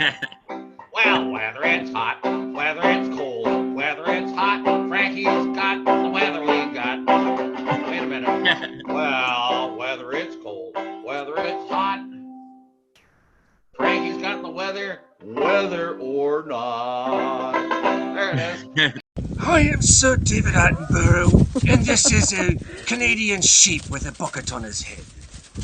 Well, whether it's hot, whether it's cold, whether it's hot, Frankie's got the weather we got. Wait a minute. Well, whether it's cold, whether it's hot, Frankie's got the weather, whether or not. There it is. I am Sir David Attenborough, and this is a Canadian sheep with a bucket on his head.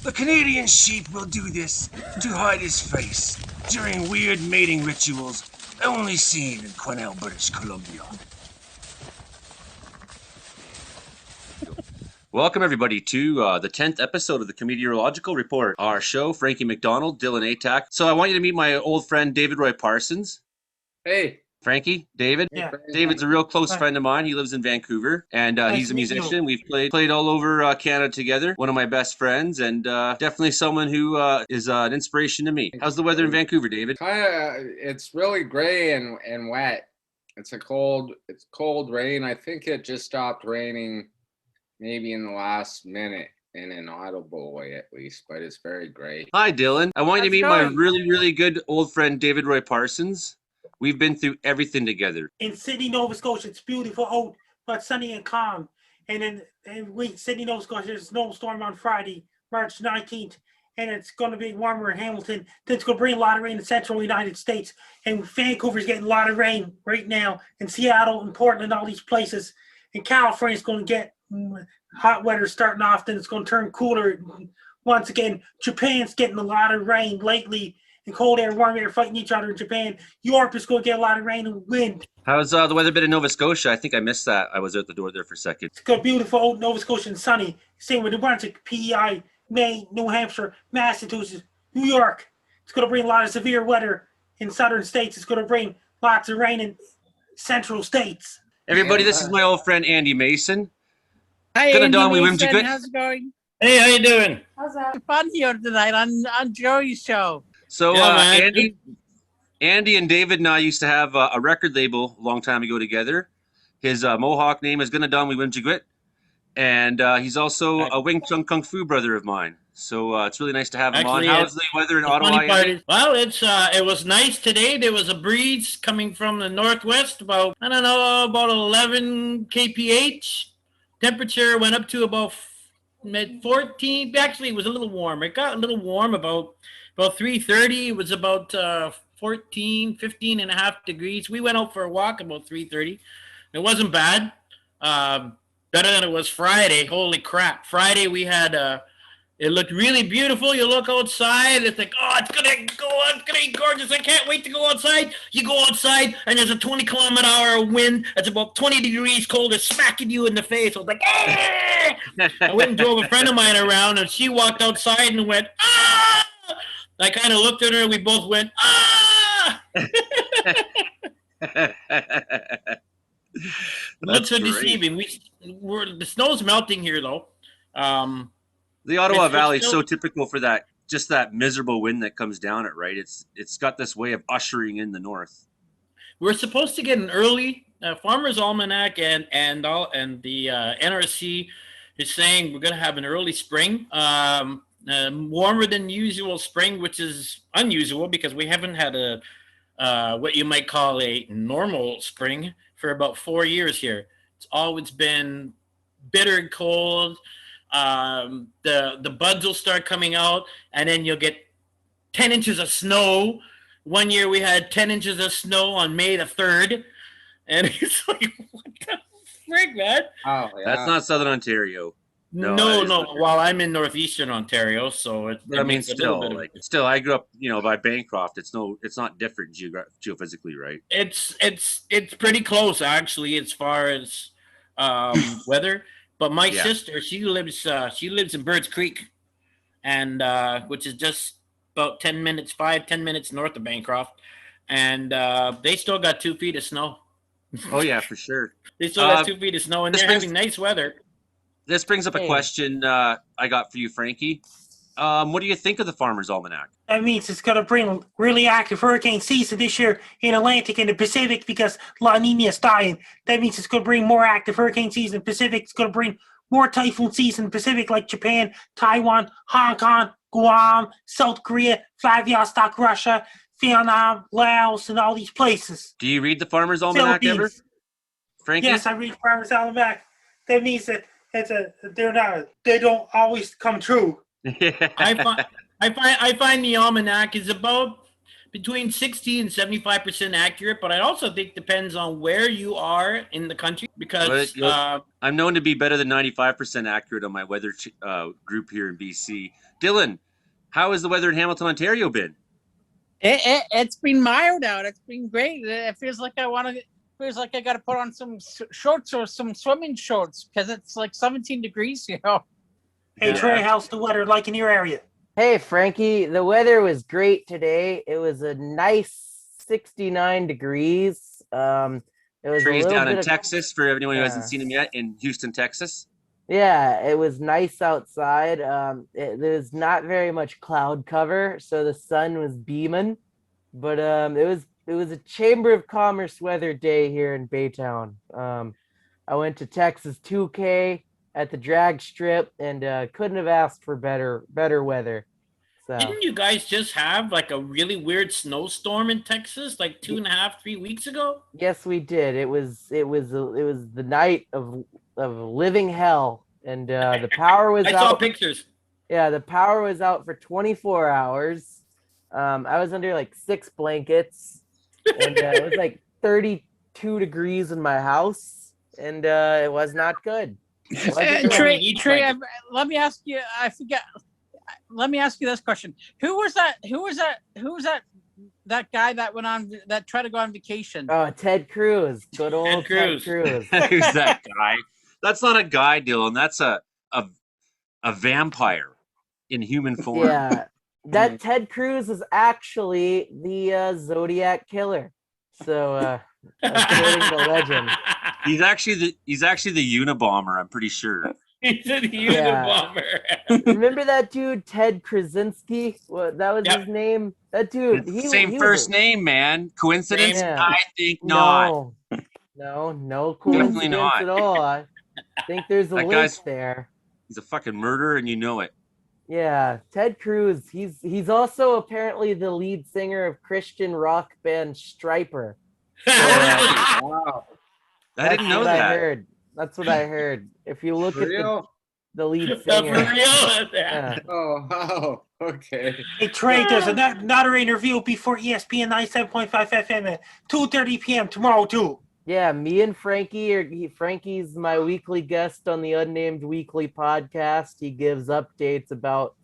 The Canadian sheep will do this to hide his face during weird mating rituals only seen in Quesnel, British Columbia. Welcome, everybody, to the 10th episode of the COMEDEOROLOGICAL Report, our show. Frankie, MacDonald, Dylan, Atack. So I want you to meet my old friend, David Roy Parsons. Hey. Frankie, David. Yeah. David's a real close friend of mine. He lives in Vancouver, and he's a musician. We've played all over Canada together. One of my best friends, and definitely someone who is an inspiration to me. How's the weather in Vancouver, David? It's really gray and wet. It's cold rain. I think it just stopped raining maybe in the last minute in an audible way at least, but it's very gray. Hi, Dylan. I want you to meet my really, really good old friend, David Roy Parsons. We've been through everything together. In Sydney, Nova Scotia, it's beautiful out, but sunny and calm. And in Sydney, Nova Scotia, there's a snowstorm on Friday, March 19th, and it's going to be warmer in Hamilton. Then it's going to bring a lot of rain in the central United States. And Vancouver's getting a lot of rain right now. And Seattle and Portland, all these places. And California's going to get hot weather starting off, then it's going to turn cooler once again. Japan's getting a lot of rain lately. And cold air, warm air fighting each other in Japan. Europe is going to get a lot of rain and wind. How's the weather been in Nova Scotia? I think I missed that. I was out the door there for a second. It's got beautiful old Nova Scotia and sunny. Same with New Brunswick, PEI, Maine, New Hampshire, Massachusetts, New York. It's going to bring a lot of severe weather in southern states. It's going to bring lots of rain in central states. Everybody, this is my old friend Andy Mason. Hi, Andy Mason. How's it going? Hey, how you doing? How's that? Fun here tonight on Joey's show. So Andy and David and I used to have a record label a long time ago together. His Mohawk name is Gunadon Wimjigwit, and he's also a Wing Chun Kung Fu brother of mine. So it's really nice to have him on. How's the weather in Ottawa? Well, it was nice today. There was a breeze coming from the northwest, about 11 kph. Temperature went up to about mid-14. Actually, it was a little warm. It got a little warm about 3:30. It was about 15 and a half degrees. We went out for a walk about 3:30. It wasn't bad. Better than it was Friday. Holy crap. Friday we had it looked really beautiful. You look outside, it's like, oh, it's gonna be gorgeous. I can't wait to go outside. You go outside and there's a 20-kilometer-hour wind. It's about 20 degrees cold. It's smacking you in the face. I was like, ah! I went and drove a friend of mine around, and she walked outside and went, ah! I kind of looked at her, and we both went, ah! Not so deceiving. The snow's melting here, though. The Ottawa Valley is so typical for that, just that miserable wind that comes down it, right? It's got this way of ushering in the north. We're supposed to get an early Farmer's Almanac and the NRC is saying we're going to have an early spring, warmer than usual spring, which is unusual because we haven't had a what you might call a normal spring for about 4 years here. It's always been bitter and cold. The buds will start coming out, and then you'll get 10 inches of snow. One year we had 10 inches of snow on May the 3rd, and it's like, what the frick, man? Oh, yeah. That's not Southern Ontario. No. Well, I'm in northeastern Ontario, so I mean, still, I grew up, by Bancroft. It's not different geophysically, right? It's pretty close actually, as far as weather. But my sister, she lives in Birds Creek, and which is just about 10 minutes north of Bancroft, and they still got 2 feet of snow. Oh yeah, for sure. They still got 2 feet of snow, and they're having nice weather. This brings up a question I got for you, Frankie. What do you think of the Farmer's Almanac? That means it's going to bring really active hurricane season this year in Atlantic and the Pacific because La Nina is dying. That means it's going to bring more active hurricane season in the Pacific. It's going to bring more typhoon season in the Pacific like Japan, Taiwan, Hong Kong, Guam, South Korea, Vladivostok, Russia, Vietnam, Laos, and all these places. Do you read the Farmer's Almanac ever, Philippines. Frankie? Yes, I read Farmer's Almanac. That means that they don't always come true. I find the almanac is about between 60 and 75% accurate, but I also think depends on where you are in the country because I'm known to be better than 95% accurate on my weather group here in BC. Dylan, how has the weather in Hamilton, Ontario been? It's been mild out. It's been great. It feels like I got to put on some shorts or some swimming shorts because it's like 17 degrees, you know. Hey, Trey, how's the weather like in your area? Hey, Frankie, the weather was great today. It was a nice 69 degrees. It was Trey's down in Texas, for anyone who hasn't seen him yet, in Houston, Texas. Yeah, it was nice outside. There's not very much cloud cover, so the sun was beaming. But it was a Chamber of Commerce weather day here in Baytown. I went to Texas 2K at the drag strip and couldn't have asked for better weather. So. Didn't you guys just have like a really weird snowstorm in Texas like 2.5-3 weeks ago? Yes, we did. It was the night of living hell, and the power was out. I saw pictures. Yeah, the power was out for 24 hours. I was under like 6 blankets, and it was like 32 degrees in my house, and it was not good. Trey, let me ask you. I forget. Let me ask you this question: Who was that guy that went on that tried to go on vacation? Oh, Ted Cruz. Good old Ted Cruz. Who's that guy? That's not a guy, Dylan. That's a vampire in human form. Yeah, that Ted Cruz is actually the Zodiac killer. So, according to legend, he's actually the Unabomber. I'm pretty sure. He's a Unabomber. Remember that dude, Ted Krasinski? What that was his name? That dude. Same first name, man. Coincidence? Yeah. I think not. No coincidence Definitely not. at all. I think there's a link there. He's a fucking murderer, and you know it. Yeah, Ted Cruz. He's also apparently the lead singer of Christian rock band Striper. Wow. I didn't know that. That's what I heard. If you look at the lead singer. For real? Yeah. Oh, wow. Okay. Hey, Trey, there's another interview before ESPN 97.5 FM at 2:30 p.m. tomorrow, too. Yeah, me and Frankie. Frankie's my weekly guest on the Unnamed Weekly podcast. He gives updates about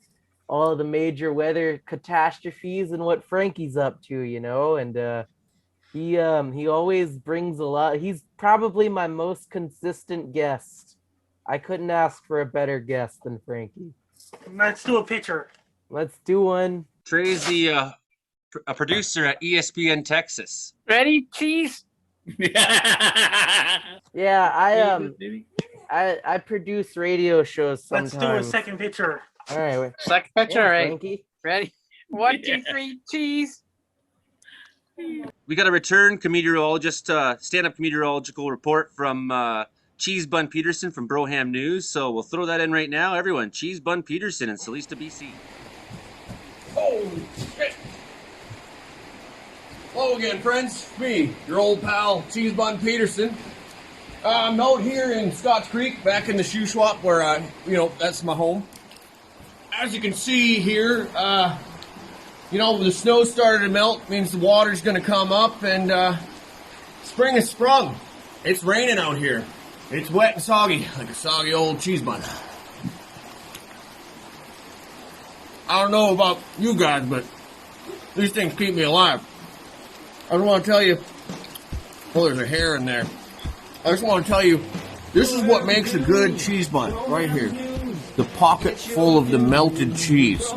all the major weather catastrophes and what Frankie's up to, you know, and he always brings a lot. He's probably my most consistent guest. I couldn't ask for a better guest than Frankie. Let's do a picture. Let's do one. Trey's a producer at ESPN Texas. Ready, Cheese? Yeah, I produce radio shows sometimes. Let's do a second picture. All right. Second picture, all right. Frankie. Ready? 1, 2, 3, cheese. We got a return stand-up meteorological report from Cheesebun Peterson from Broham News. So we'll throw that in right now. Everyone, Cheesebun Peterson in Celista, BC. Holy shit! Hello again, friends. Me, your old pal, Cheesebun Peterson. I'm out here in Scotts Creek, back in the shoe swap where that's my home. As you can see here, the snow started to melt, means the water's going to come up, and spring has sprung. It's raining out here. It's wet and soggy, like a soggy old cheese bun. I don't know about you guys, but these things keep me alive. I just want to tell you, there's a hair in there. I just want to tell you, this is what makes a good cheese bun, right here. The pocket full of the melted cheese.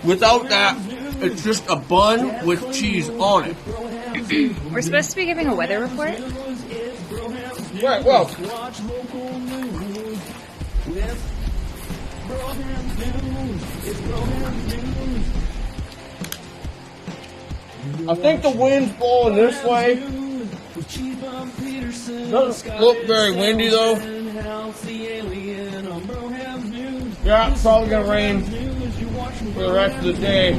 Without that, it's just a bun with cheese on it. We're supposed to be giving a weather report? Right, well. I think the wind's blowing this way. Doesn't look very windy though. Yeah, it's probably gonna rain for the rest of the day.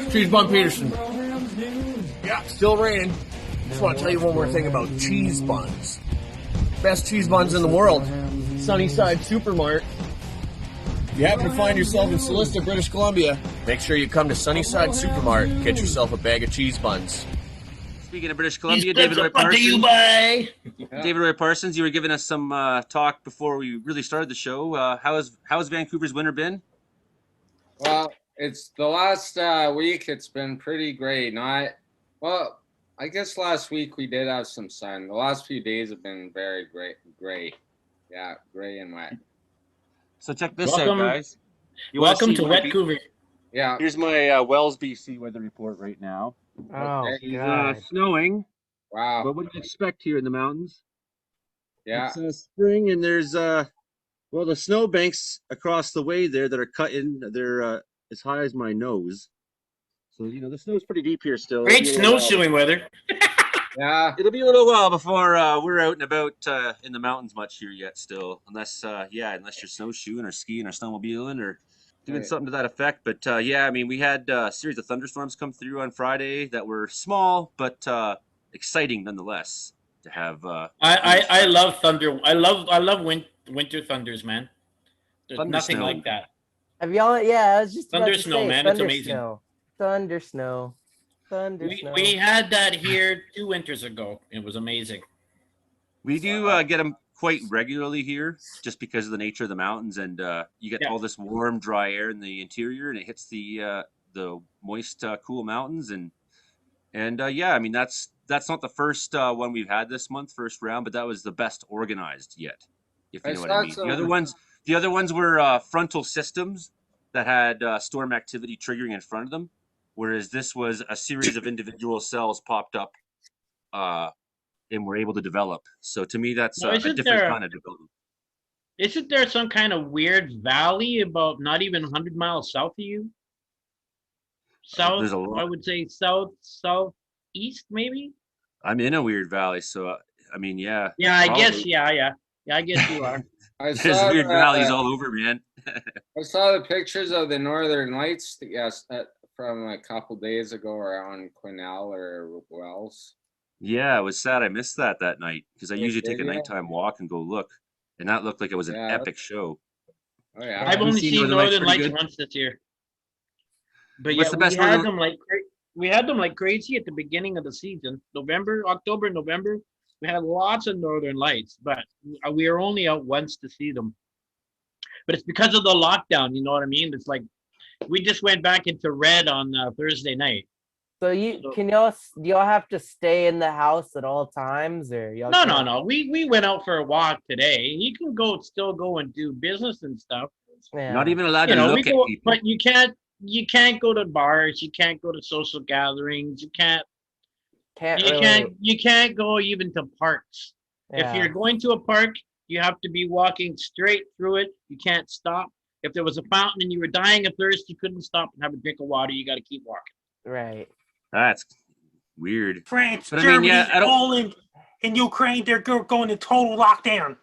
Cheesebun Peterson. Yeah, still raining. Just want to tell you one more thing about cheese buns. Best cheese buns in the world. Sunnyside Supermart. If you happen to find yourself in Celista, British Columbia, make sure you come to Sunnyside Supermart. Get yourself a bag of cheese buns. Speaking of British Columbia, David Roy Parsons. David Roy Parsons, you were giving us some talk before we really started the show. How's Vancouver's winter been? Well, it's the last week. It's been pretty great. I guess last week we did have some sun. The last few days have been very great. Yeah, gray and wet. So check this out, guys. Welcome to Vancouver. Yeah. Here's my Wells, BC weather report right now. Oh, It's snowing. Wow. But what do you expect here in the mountains? Yeah. It's spring, and there's the snowbanks across the way there that are cut in. They're as high as my nose. So, the snow's pretty deep here still. Great snowshoeing weather. Yeah. It'll be a little while before we're out and about in the mountains much here yet still. Unless you're snowshoeing or skiing or snowmobiling or doing something to that effect. But we had a series of thunderstorms come through on Friday that were small but exciting nonetheless to have. I love thunder. I love winter thunders, man. There's nothing snow. like that. Have y'all? Yeah, I was just Thunder about to snow, say, man. thunder It's amazing. Snow. Thunder snow. Thunder snow. We had that here 2 winters ago. It was amazing. We do get them quite regularly here, just because of the nature of the mountains, and you get all this warm, dry air in the interior, and it hits the moist, cool mountains, and that's not the first one we've had this month, first round, but that was the best organized yet, if you know what I mean. The other ones were frontal systems that had storm activity triggering in front of them, whereas this was a series of individual cells popped up and were able to develop. So to me, that's a different kind of development. Isn't there some kind of weird valley about not even 100 miles south of you? South, I would say southeast, maybe? I'm in a weird valley, so Yeah, I guess, yeah, I guess you are. There's weird valleys all over, man. I saw the pictures of the Northern Lights, from a couple days ago around Quesnel or Wells. Yeah, it was sad. I missed that night because I usually take a nighttime walk and go look, and that looked like it was an epic show. Oh yeah, I've only seen Northern Lights once this year. But What's the best we had them like crazy at the beginning of the season, October, November. We had lots of Northern Lights, but we were only out once to see them. But it's because of the lockdown, you know what I mean? It's like we just went back into red on Thursday night. So do y'all have to stay in the house at all times, or y'all? No. We went out for a walk today. You can still go and do business and stuff. Yeah. Not even allowed to look at people. But you can't go to bars. You can't go to social gatherings. You can't go even to parks. Yeah. If you're going to a park, you have to be walking straight through it. You can't stop. If there was a fountain and you were dying of thirst, you couldn't stop and have a drink of water. You got to keep walking. Right. That's weird. France, Germany, Poland, and Ukraine, they're going to total lockdown.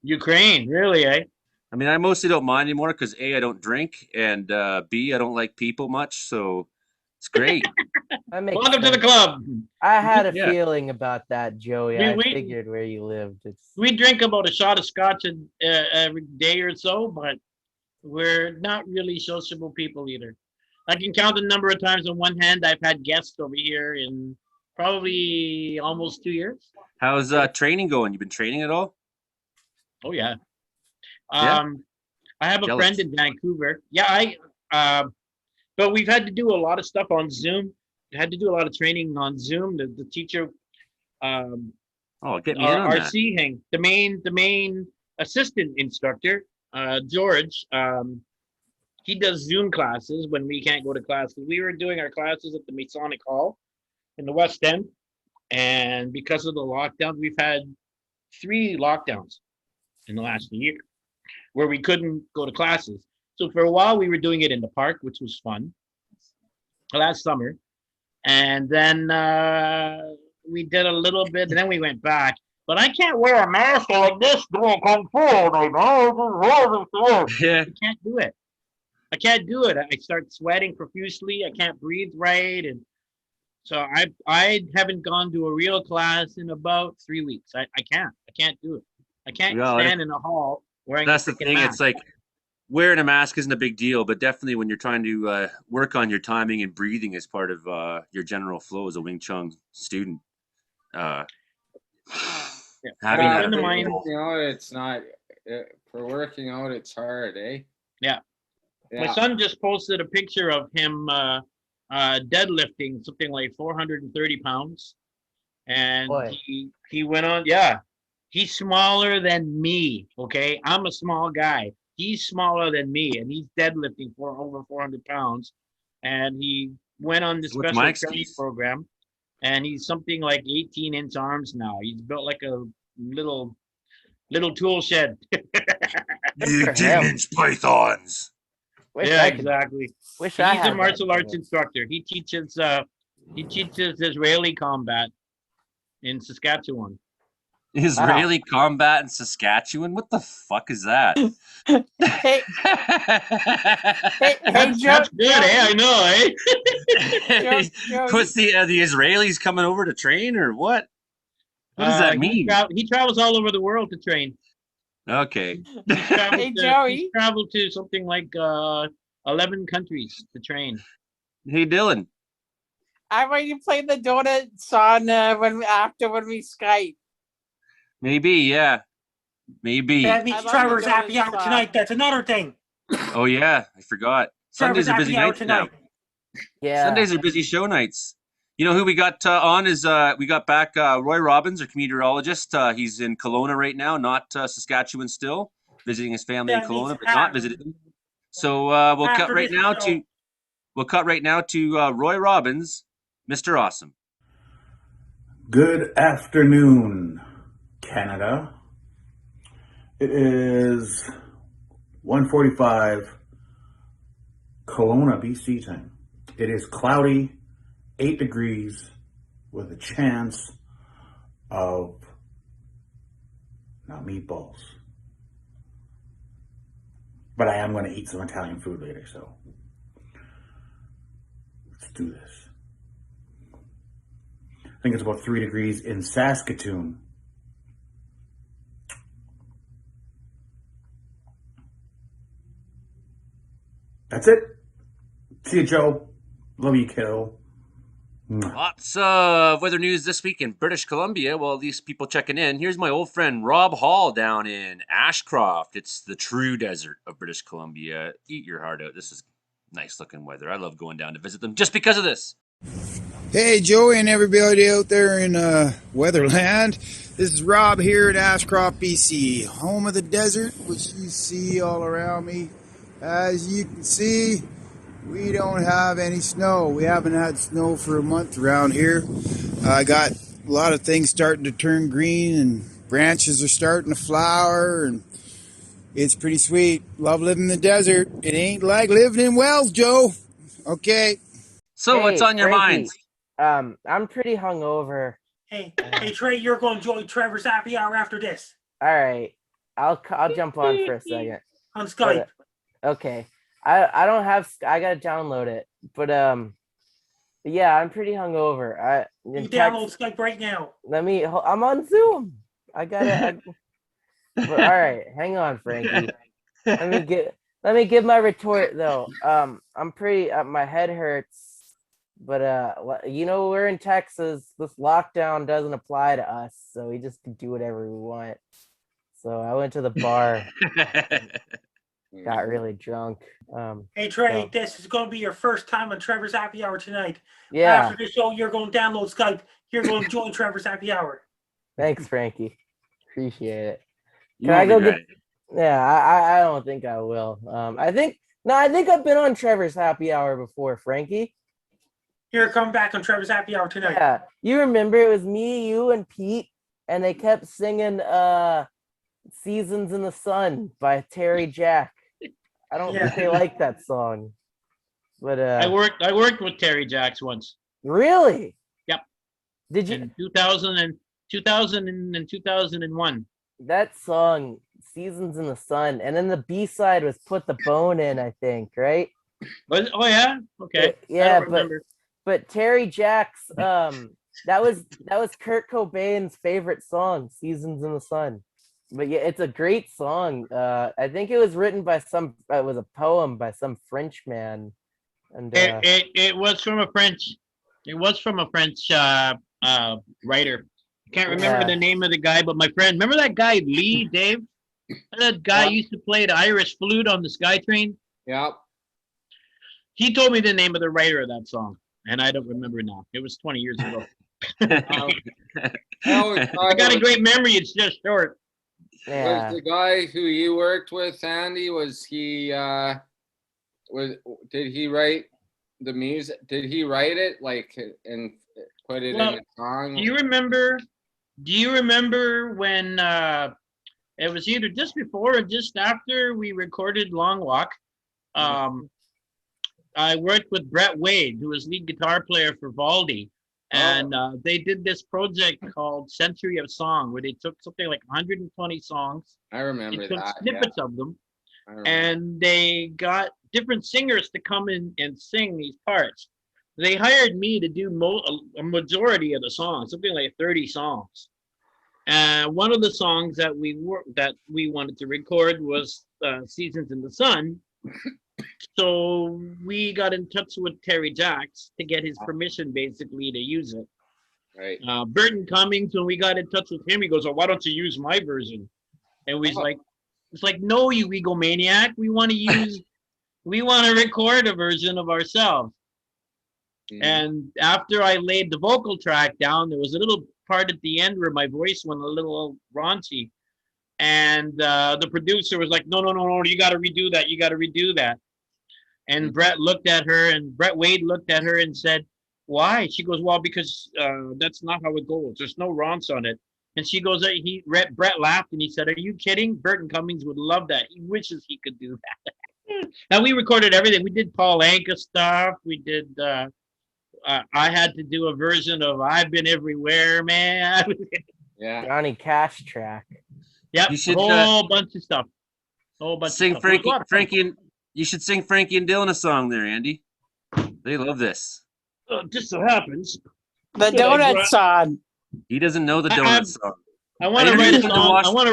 Ukraine, really, eh? I mean, I mostly don't mind anymore because A, I don't drink, and B, I don't like people much, so it's great. Welcome to the club. I had a feeling about that, Joey. I figured where you lived. We drink about a shot of scotch every day or so, but we're not really sociable people either. I can count the number of times on one hand I've had guests over here in probably almost 2 years. How's training going? You been training at all? Oh yeah. I have a friend in Vancouver. Yeah, but we've had to do a lot of stuff on Zoom. We had to do a lot of training on Zoom. The teacher, get me in on that. RC the main assistant instructor, George. He does Zoom classes when we can't go to classes. We were doing our classes at the Masonic Hall in the West End, and because of the lockdown, we've had 3 lockdowns in the last year where we couldn't go to classes. So for a while, we were doing it in the park, which was fun last summer. And then we did a little bit, and then we went back. But I can't wear a mask like this doing Kung Fu, Yeah. You can't do it. I can't do it. I start sweating profusely. I can't breathe right, and so I haven't gone to a real class in about 3 weeks. I can't do it. I can't Yeah, stand in a hall wearing that's a the freaking thing. mask. It's like wearing a mask isn't a big deal, but definitely when you're trying to work on your timing and breathing as part of your general flow as a Wing Chun student. Yeah. Having A that friend of mine, available. You know, it's not for working out. It's hard, eh? yeah. Yeah. My son just posted a picture of him deadlifting something like 430 pounds, and Boy. he went on. Yeah, he's smaller than me. Okay, I'm a small guy. He's smaller than me, and he's deadlifting for over 400 pounds. And he went on the What's special my training excuse? program, and he's something like 18-inch arms now. He's built like a little tool shed. You for him. 10-inch pythons. Wish Yeah, I could- exactly. Wish He's I a had martial that arts thing. instructor. He teaches Israeli combat in Saskatchewan. Israeli combat in Saskatchewan? What the fuck is that? Hey, hey, Joe. That's good, eh? I know, eh? Joe, What's the Israelis coming over to train or what? What does that mean? He travels all over the world to train. Okay. Hey, Joey. He's traveled to something like 11 countries to train. Hey, Dylan. I want you to play the donut song when we Skype. Maybe, yeah. Maybe. That means I love Trevor's the happy donut hour song. tonight. That's another thing. Oh, yeah. I forgot. Trevor's Sundays are busy happy hour nights now. tonight. Yeah. Sundays are busy show nights. You know who we got on is we got back Roy Robbins, our meteorologist. He's in Kelowna right now, not Saskatchewan still, visiting his family in That means Kelowna, but not visiting. So we'll cut after right this now show. to Roy Robbins, Mr. Awesome. Good afternoon, Canada. It is 1:45 Kelowna, BC time. It is cloudy, 8 degrees, with a chance of not meatballs. But I am going to eat some Italian food later, so let's do this. I think it's about 3 degrees in Saskatoon. That's it. See you, Joe. Love you, kiddo. Mwah. Lots of weather news this week in British Columbia. Well, these people checking in. Here's my old friend Rob Hall down in Ashcroft. It's the true desert of British Columbia. Eat your heart out. This is nice looking weather. I love going down to visit them just because of this. Hey, Joey and everybody out there in Weatherland. This is Rob here at Ashcroft BC, home of the desert, which you see all around me. As you can see, we don't have any snow. We haven't had snow for a month around here. I got a lot of things starting to turn green and branches are starting to flower, and it's pretty sweet. Love living in the desert. It ain't like living in Wells, Joe. Okay. So Hey, what's on your Frankie. minds? I'm pretty hungover. Hey, Trey, you're going to join Trevor's happy hour after this All right, I'll jump on for a second. on Skype. Okay, I don't have. I gotta download it, but yeah, I'm pretty hungover. You download Skype right now. I'm on Zoom. But, all right, hang on, Frankie. Let me give my retort though. I'm pretty. My head hurts, but we're in Texas. This lockdown doesn't apply to us, so we just can do whatever we want. So I went to the bar, got really drunk. Hey, Trey, so- this is going to be your first time on Trevor's happy hour tonight. Yeah, After the show, you're going to download Skype. You're going to join Trevor's happy hour. thanks, Frankie. Appreciate it. You I go will be get? ready. Yeah, I don't think I will. I think I've been on Trevor's happy hour before, Frankie. You're coming back on Trevor's happy hour tonight. Yeah, you remember it was me, you, and Pete, and they kept singing "Seasons in the Sun" by Terry Jack. I don't think they like that song, but I worked with Terry Jacks once. Really? Yep. Did you? In 2000 and 2001. that song, Seasons in the Sun, and then the B-side was Put the Bone In, I think, right? Oh yeah, okay. Yeah, but Terry Jacks, that was Kurt Cobain's favorite song, Seasons in the Sun. But yeah, it's a great song. I think it was written by it was a poem by some French man. And it was from a French writer. Can't remember the name of the guy, but my friend, remember that guy Lee, Dave? That guy used to play the Irish flute on the SkyTrain. Yep. He told me the name of the writer of that song, and I don't remember now. It was 20 years ago. I got a great memory. It's just short. Yeah. Was the guy who you worked with, Andy? Did he write the music? Did he write it and put it in a song? Do you remember when it was either just before or just after we recorded Long Walk? I worked with Brett Wade, who was lead guitar player for Valdi. And they did this project called Century of Song, where they took something like 120 songs. I remember that. Snippets of them. And they got different singers to come in and sing these parts. They hired me to do a majority of the songs, something like 30 songs. And one of the songs that we wanted to record was Seasons in the Sun. So we got in touch with Terry Jacks to get his permission, basically, to use it. Right. Burton Cummings, when we got in touch with him, he goes, "Oh, why don't you use my version?" And we it's like, no, you egomaniac. We want to record a version of ourselves. Mm-hmm. And after I laid the vocal track down, there was a little part at the end where my voice went a little raunchy. And the producer was like, no, you got to redo that. You got to redo that. And Brett Wade looked at her and said, "Why?" She goes, "Well, because that's not how it goes. There's no raunch on it." And she goes, Brett laughed and he said, "Are you kidding? Burton Cummings would love that. He wishes he could do that." Now we recorded everything. We did Paul Anka stuff. We did, I had to do a version of I've Been Everywhere, Man. Yeah. Johnny Cash track. Yep, a whole bunch of stuff. Sing Frankie, you should sing Frankie and Dylan a song there, Andy. They love this. Just so happens. The donut song. He doesn't know the donut song. I want to write a song. I want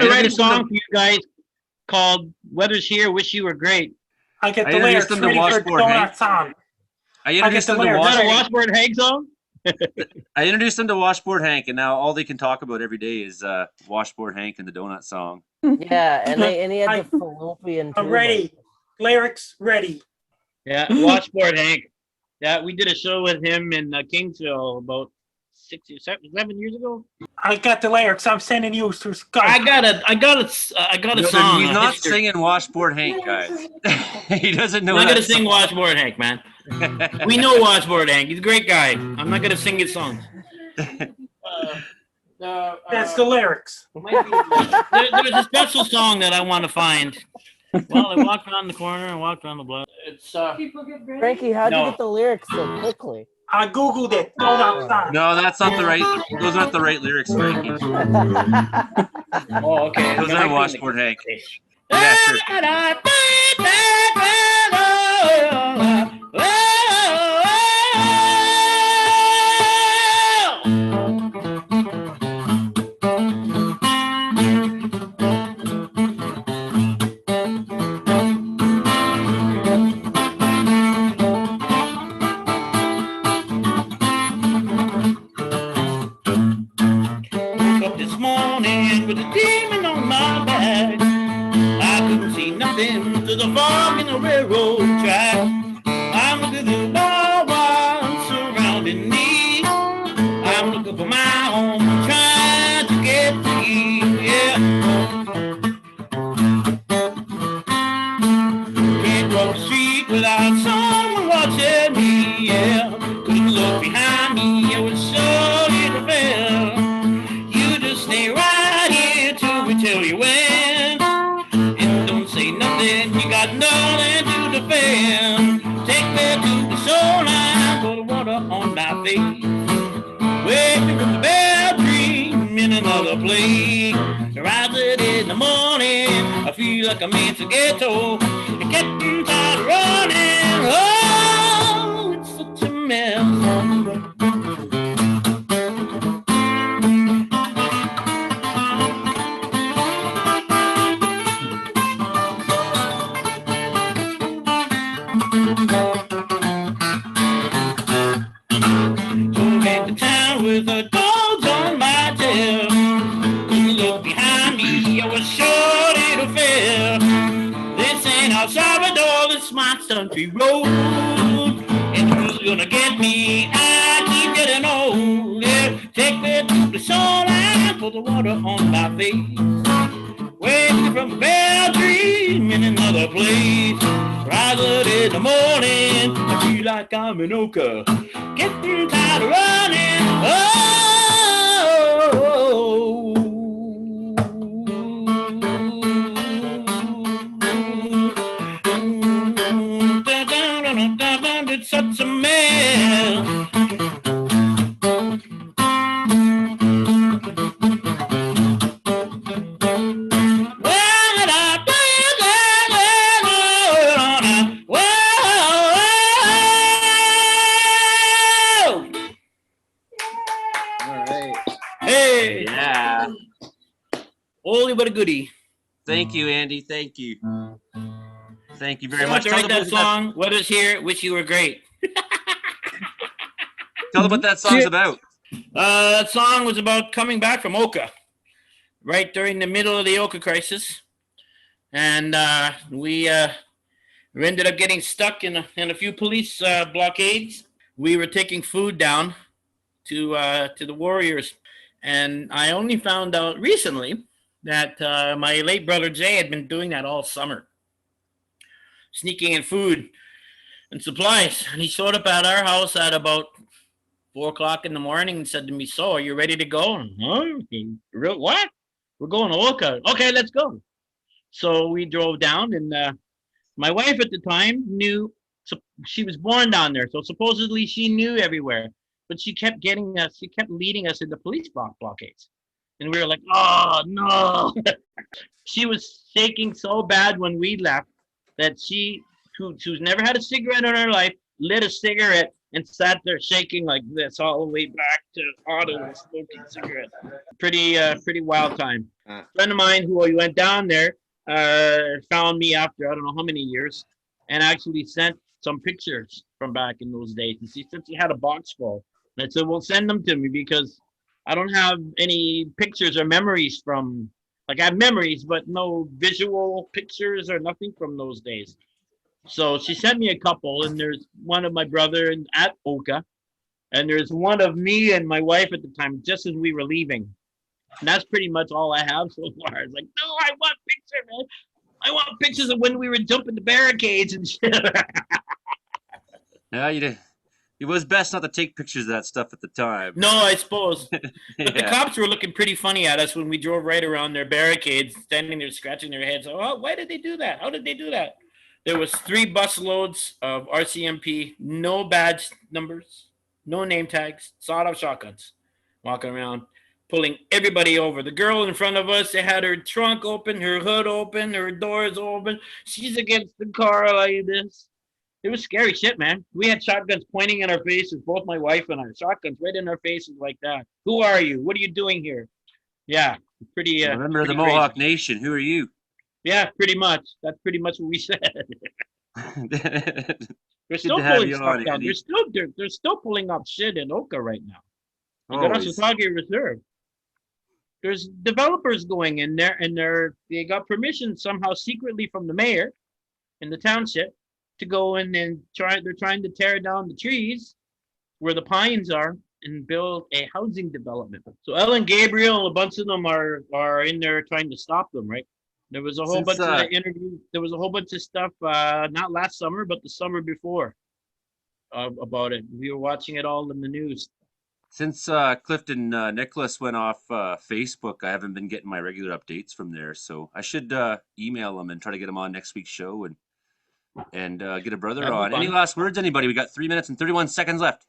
to write a song for you guys called "Weather's Here, Wish You Were Great." I get the lyrics ready for donut song. I introduced them to Washboard Hank song. I introduced them to Washboard Hank, and now all they can talk about every day is Washboard Hank and the donut song. Yeah, and he had the fallopian. I'm ready. Lyrics ready. Yeah, Washboard Hank. Yeah, we did a show with him in Kingsville about 7 years ago. I got the lyrics. I'm sending you through Skype. I got a song. He's not singing Washboard Hank, guys. He doesn't know. I'm not gonna sing Washboard Hank, man. We know Washboard Hank. He's a great guy. I'm not gonna sing his songs. That's the lyrics. There's a special song that I want to find. Well, I walked around the corner and walked around the block. It's Frankie, how'd you get the lyrics so quickly? I googled it. No, that's not the right. Those aren't the right lyrics, Frankie. Oh, okay. Those are Washboard Hank. Yeah, sure. To the fog in the railroad track, I'm looking through the barbed surrounding me. I'm looking for my home, trying to get to you. Yeah. Can't walk the street without someone watching me. Yeah. Couldn't look behind me, it was surely the bell. You just stay right here till we tell you when. You got nothing to defend. Take me to the shoreline, pour the water on my face. Wake me from the bad dream in another place. Rising in the morning, I feel like I'm in the ghetto. Getting tired of running, oh, it's such a mess. With the dogs on my tail. Look behind me, I was sure it'll fail. This ain't El Salvador, this my country road. And who's gonna get me? I keep getting old. Yeah, take me to the shoreline, put the water on my face. Waiting from a bad dream in another place. Rising in the morning, I feel like I'm in Oka. Getting tired of running. It's such a mess. Holy but a goodie. Thank you, Andy. Thank you. Thank you very much. To write that song. What is here? Wish you were great. Tell them what that song's about. That song was about coming back from Oka, right during the middle of the Oka crisis, and we ended up getting stuck in a few police blockades. We were taking food down to the warriors, and I only found out recently that my late brother Jay had been doing that all summer, sneaking in food and supplies. And he showed up at our house at about 4 o'clock in the morning and said to me, "So, are you ready to go?" And, what? We're going to Oka. Okay, let's go. So we drove down, and my wife at the time knew. She was born down there, so supposedly she knew everywhere. But she kept leading us into police blockades. And we were like, oh, no. She was shaking so bad when we left that she, who's never had a cigarette in her life, lit a cigarette and sat there shaking like this all the way back to Ottawa smoking cigarettes. Pretty wild time. A friend of mine who went down there found me after I don't know how many years and actually sent some pictures from back in those days. And she said she had a box full. And I said, well, send them to me because I don't have any pictures or memories from, like I have memories, but no visual pictures or nothing from those days. So she sent me a couple, and there's one of my brother at Oka, and there's one of me and my wife at the time, just as we were leaving. And that's pretty much all I have so far. It's like, no, I want pictures, man. I want pictures of when we were jumping the barricades and shit. Yeah, you did. It was best not to take pictures of that stuff at the time. No, I suppose. But Yeah. the cops were looking pretty funny at us when we drove right around their barricades, standing there scratching their heads. Oh, why did they do that? How did they do that? There was 3 bus loads of RCMP, no badge numbers, no name tags, sawed-off shotguns, walking around, pulling everybody over. The girl in front of us, they had her trunk open, her hood open, her doors open. She's against the car like this. It was scary shit, man. We had shotguns pointing in our faces, both my wife and I. Shotguns right in our faces like that. Who are you? What are you doing here? Yeah, pretty. Remember pretty the Mohawk crazy. Nation. Who are you? Yeah, pretty much. That's pretty much what we said. They're Good still to have pulling you stuff on, down. Andy. They're still pulling up shit in Oka right now. The Always. Osagie Reserve. There's developers going in there, and they got permission somehow secretly from the mayor in the township to go in and they're trying to tear down the trees where the pines are and build a housing development. So Ellen Gabriel and a bunch of them are in there trying to stop them, right? There was a whole bunch of interviews. There was a whole bunch of stuff, not last summer, but the summer before, about it. We were watching it all in the news. Since Clifton Nicholas went off Facebook, I haven't been getting my regular updates from there. So I should email him and try to get him on next week's show and get a brother That'd be on. Any fun. last words, anybody? We got 3 minutes and 31 seconds left.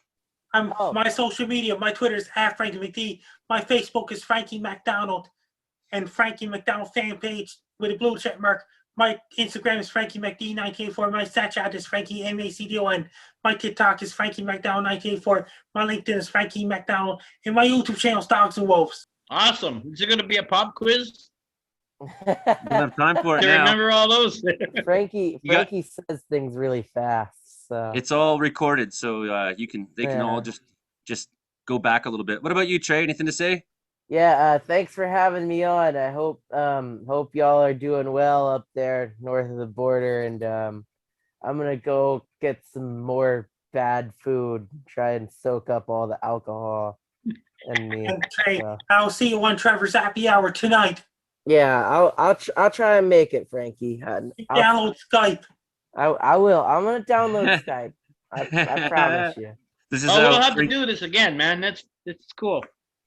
My social media, my Twitter is @FrankieMcD. My Facebook is Frankie MacDonald, and Frankie MacDonald fan page with a blue check mark. My Instagram is Frankie McD 1984. My Snapchat is Frankie MACDON. My TikTok is Frankie MacDonald 1984. My LinkedIn is Frankie MacDonald, and my YouTube channel is Dogs and Wolves. Awesome. Is there going to be a pop quiz? We don't have time for it Do you now. remember all those? Frankie says things really fast. So. It's all recorded, so they can all just go back a little bit. What about you, Trey? Anything to say? Yeah, thanks for having me on. I hope y'all are doing well up there north of the border, and I'm gonna go get some more bad food, try and soak up all the alcohol in me. And Trey, I'll see you on Trevor's Happy Hour tonight. Yeah, I'll try and make it, Frankie. Download Skype. I will. I'm gonna download Skype. I promise you. We'll have to do this again, man. That's cool.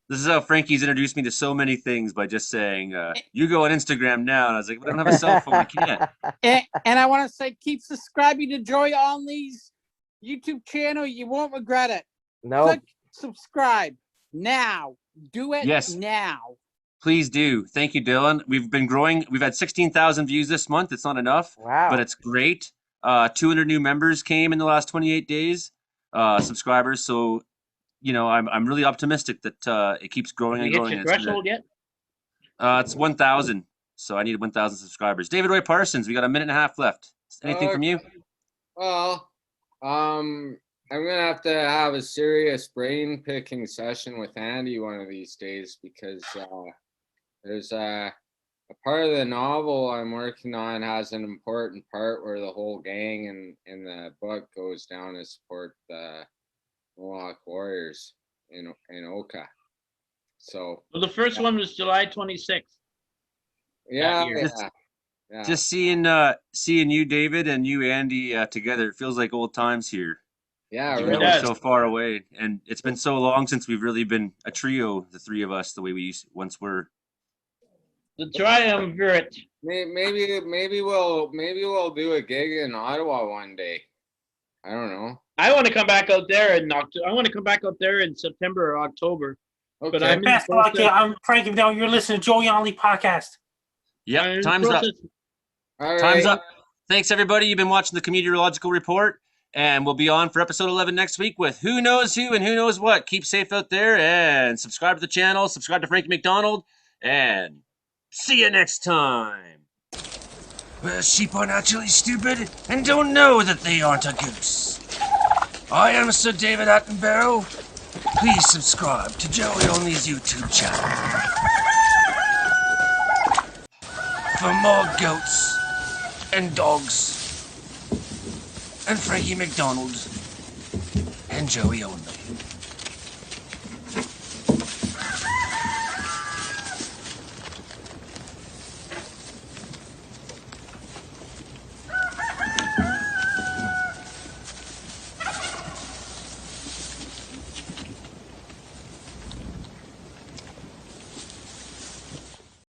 This is how Frankie's introduced me to so many things by just saying, you go on Instagram now. And I was like, but I don't have a cell phone. I can't. And I want to say, keep subscribing to Joey Onley's YouTube channel. You won't regret it. No. Click subscribe now. Do it now. Please do. Thank you, Dylan. We've been growing. We've had 16,000 views this month. It's not enough. Wow. But it's great. 200 new members came in the last 28 days, subscribers. So, I'm really optimistic that it keeps growing and growing. Did you hit your threshold yet? It's 1,000. So I need 1,000 subscribers. David Roy Parsons, we got a minute and a half left. Anything from you? Well, I'm gonna have to have a serious brain picking session with Andy one of these days, because there's a part of the novel I'm working on has an important part where the whole gang in the book goes down to support the Mohawk Warriors in Oka. So the first one was July 26th. Yeah. Just seeing you, David, and you, Andy, together, it feels like old times here. Yeah, really. We're so far away, and it's been so long since we've really been a trio, the three of us, the way we once were. The triumvirate. Maybe we'll do a gig in Ottawa one day. I don't know. I want to come back out there in October. I want to come back out there in September or October. Okay. But I'm Frankie. Now you're listening to Joey Onley podcast. Yep, time's up. All Time's right. up. Thanks, everybody. You've been watching the Comediorological Report, and we'll be on for episode 11 next week with who knows who and who knows what. Keep safe out there, and subscribe to the channel. Subscribe to Frankie MacDonald, and see you next time. Well, sheep are naturally stupid and don't know that they aren't a goose. I am Sir David Attenborough. Please subscribe to Joey Only's YouTube channel for more goats and dogs and Frankie MacDonald and Joey Only.